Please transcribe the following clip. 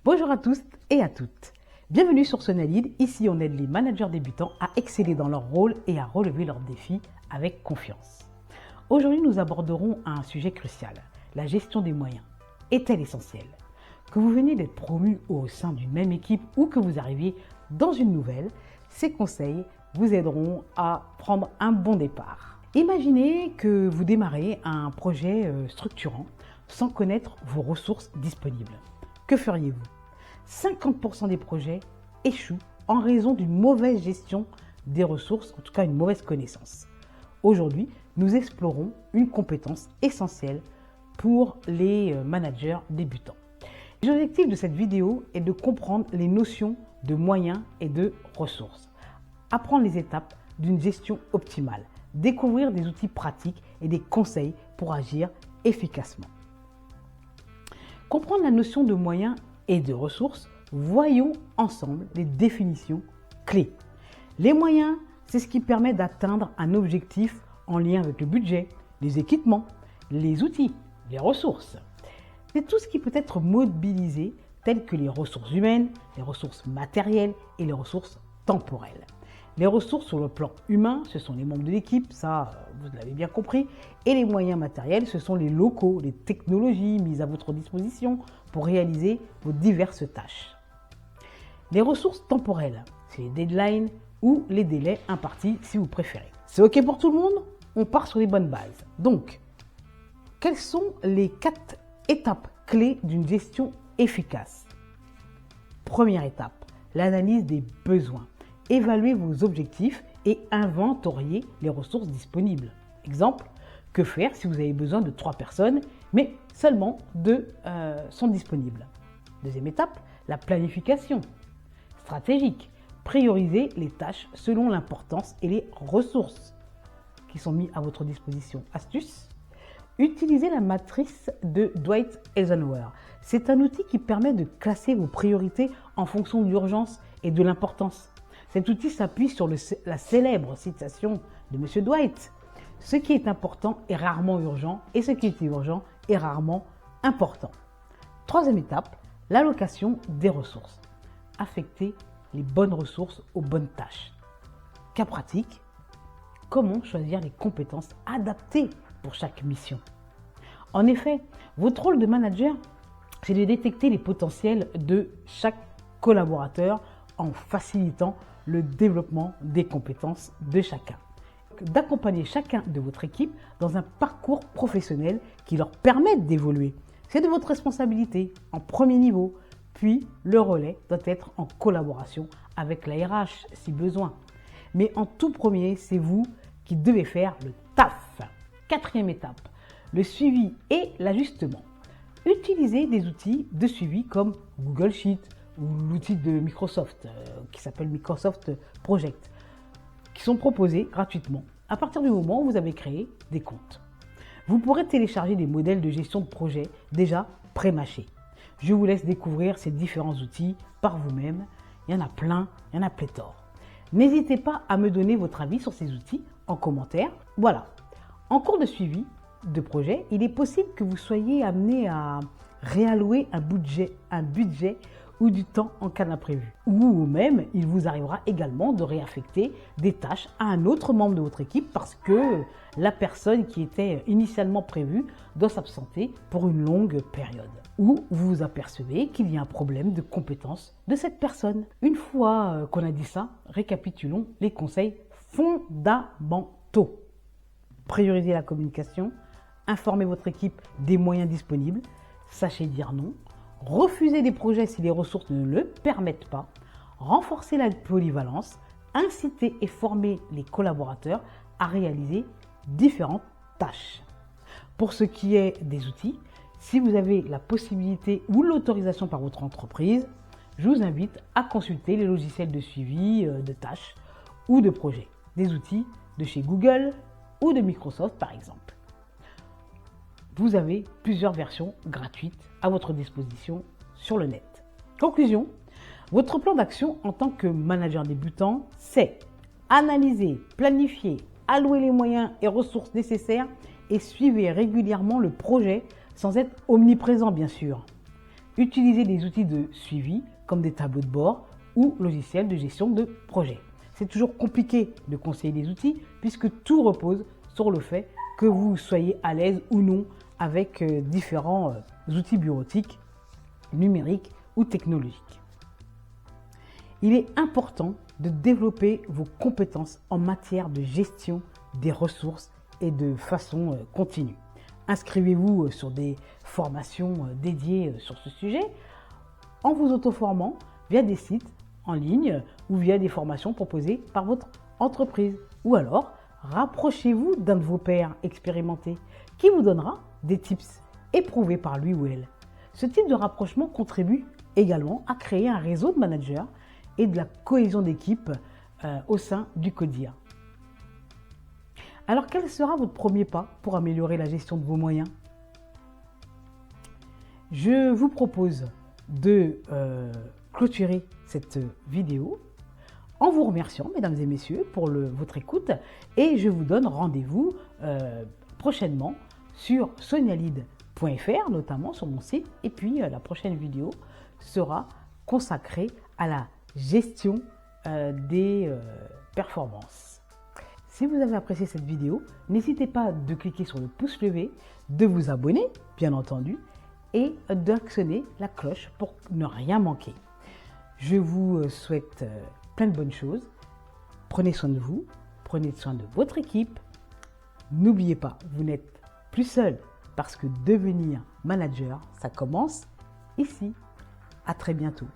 Bonjour à tous et à toutes. Bienvenue sur Sonalid. Ici, on aide les managers débutants à exceller dans leur rôle et à relever leurs défis avec confiance. Aujourd'hui, nous aborderons un sujet crucial, la gestion des moyens. Est-elle essentielle? Que vous veniez d'être promu au sein d'une même équipe ou que vous arriviez dans une nouvelle, ces conseils vous aideront à prendre un bon départ. Imaginez que vous démarrez un projet structurant sans connaître vos ressources disponibles. Que feriez-vous? 50% des projets échouent en raison d'une mauvaise gestion des ressources, en tout cas une mauvaise connaissance. Aujourd'hui, nous explorons une compétence essentielle pour les managers débutants. L'objectif de cette vidéo est de comprendre les notions de moyens et de ressources, apprendre les étapes d'une gestion optimale, découvrir des outils pratiques et des conseils pour agir efficacement. Comprendre la notion de moyens et de ressources, voyons ensemble les définitions clés. Les moyens, c'est ce qui permet d'atteindre un objectif en lien avec le budget, les équipements, les outils, les ressources. C'est tout ce qui peut être mobilisé, telles que les ressources humaines, les ressources matérielles et les ressources temporelles. Les ressources sur le plan humain, ce sont les membres de l'équipe, ça vous l'avez bien compris, et les moyens matériels, ce sont les locaux, les technologies mises à votre disposition pour réaliser vos diverses tâches. Les ressources temporelles, c'est les deadlines ou les délais impartis si vous préférez. C'est OK pour tout le monde? On part sur les bonnes bases. Donc, quelles sont les 4 étapes clés d'une gestion efficace? Première étape, l'analyse des besoins. Évaluez vos objectifs et inventoriez les ressources disponibles. Exemple, que faire si vous avez besoin de 3 personnes, mais seulement 2 sont disponibles. Deuxième étape, la planification stratégique. Priorisez les tâches selon l'importance et les ressources qui sont mises à votre disposition. Astuce, utilisez la matrice de Dwight Eisenhower. C'est un outil qui permet de classer vos priorités en fonction de l'urgence et de l'importance. Cet outil s'appuie sur la célèbre citation de M. Dwight. Ce qui est important est rarement urgent et ce qui est urgent est rarement important. Troisième étape, l'allocation des ressources. Affectez les bonnes ressources aux bonnes tâches. Cas pratique, comment choisir les compétences adaptées pour chaque mission? En effet, votre rôle de manager, c'est de détecter les potentiels de chaque collaborateur en facilitant le développement des compétences de chacun. D'accompagner chacun de votre équipe dans un parcours professionnel qui leur permette d'évoluer. C'est de votre responsabilité en premier niveau, puis le relais doit être en collaboration avec la RH si besoin. Mais en tout premier, c'est vous qui devez faire le taf. Quatrième étape, le suivi et l'ajustement. Utilisez des outils de suivi comme Google Sheet ou l'outil de Microsoft qui s'appelle Microsoft Project, qui sont proposés gratuitement à partir du moment où vous avez créé des comptes. Vous pourrez télécharger des modèles de gestion de projet déjà pré-mâchés. Je vous laisse découvrir ces différents outils par vous-même. Il y en a plein, il y en a pléthore. N'hésitez pas à me donner votre avis sur ces outils en commentaire. Voilà. En cours de suivi de projet, il est possible que vous soyez amené à réallouer un budget ou du temps en cas d'imprévu. Ou même, il vous arrivera également de réaffecter des tâches à un autre membre de votre équipe parce que la personne qui était initialement prévue doit s'absenter pour une longue période. Ou vous vous apercevez qu'il y a un problème de compétence de cette personne. Une fois qu'on a dit ça, récapitulons les conseils fondamentaux. Priorisez la communication, informez votre équipe des moyens disponibles, sachez dire non, refusez des projets si les ressources ne le permettent pas, renforcez la polyvalence, incitez et formez les collaborateurs à réaliser différentes tâches. Pour ce qui est des outils, si vous avez la possibilité ou l'autorisation par votre entreprise, je vous invite à consulter les logiciels de suivi de tâches ou de projets, des outils de chez Google ou de Microsoft par exemple. Vous avez plusieurs versions gratuites à votre disposition sur le net. Conclusion, votre plan d'action en tant que manager débutant, c'est analyser, planifier, allouer les moyens et ressources nécessaires et suivez régulièrement le projet sans être omniprésent bien sûr. Utilisez des outils de suivi comme des tableaux de bord ou logiciels de gestion de projet. C'est toujours compliqué de conseiller des outils puisque tout repose sur le fait que vous soyez à l'aise ou non avec différents outils bureautiques, numériques ou technologiques. Il est important de développer vos compétences en matière de gestion des ressources et de façon continue. Inscrivez-vous sur des formations dédiées sur ce sujet en vous auto-formant via des sites en ligne ou via des formations proposées par votre entreprise. Ou alors, rapprochez-vous d'un de vos pairs expérimentés qui vous donnera des tips éprouvés par lui ou elle. Ce type de rapprochement contribue également à créer un réseau de managers et de la cohésion d'équipe au sein du CODIA. Alors, quel sera votre premier pas pour améliorer la gestion de vos moyens? Je vous propose de clôturer cette vidéo en vous remerciant, mesdames et messieurs, pour votre écoute et je vous donne rendez-vous prochainement sur sonialide.fr, notamment sur mon site, et puis la prochaine vidéo sera consacrée à la gestion des performances. Si vous avez apprécié cette vidéo, n'hésitez pas de cliquer sur le pouce levé, de vous abonner, bien entendu, et d'actionner la cloche pour ne rien manquer. Je vous souhaite plein de bonnes choses. Prenez soin de vous, prenez soin de votre équipe. N'oubliez pas, vous n'êtes plus seul parce que devenir manager, ça commence ici. À très bientôt.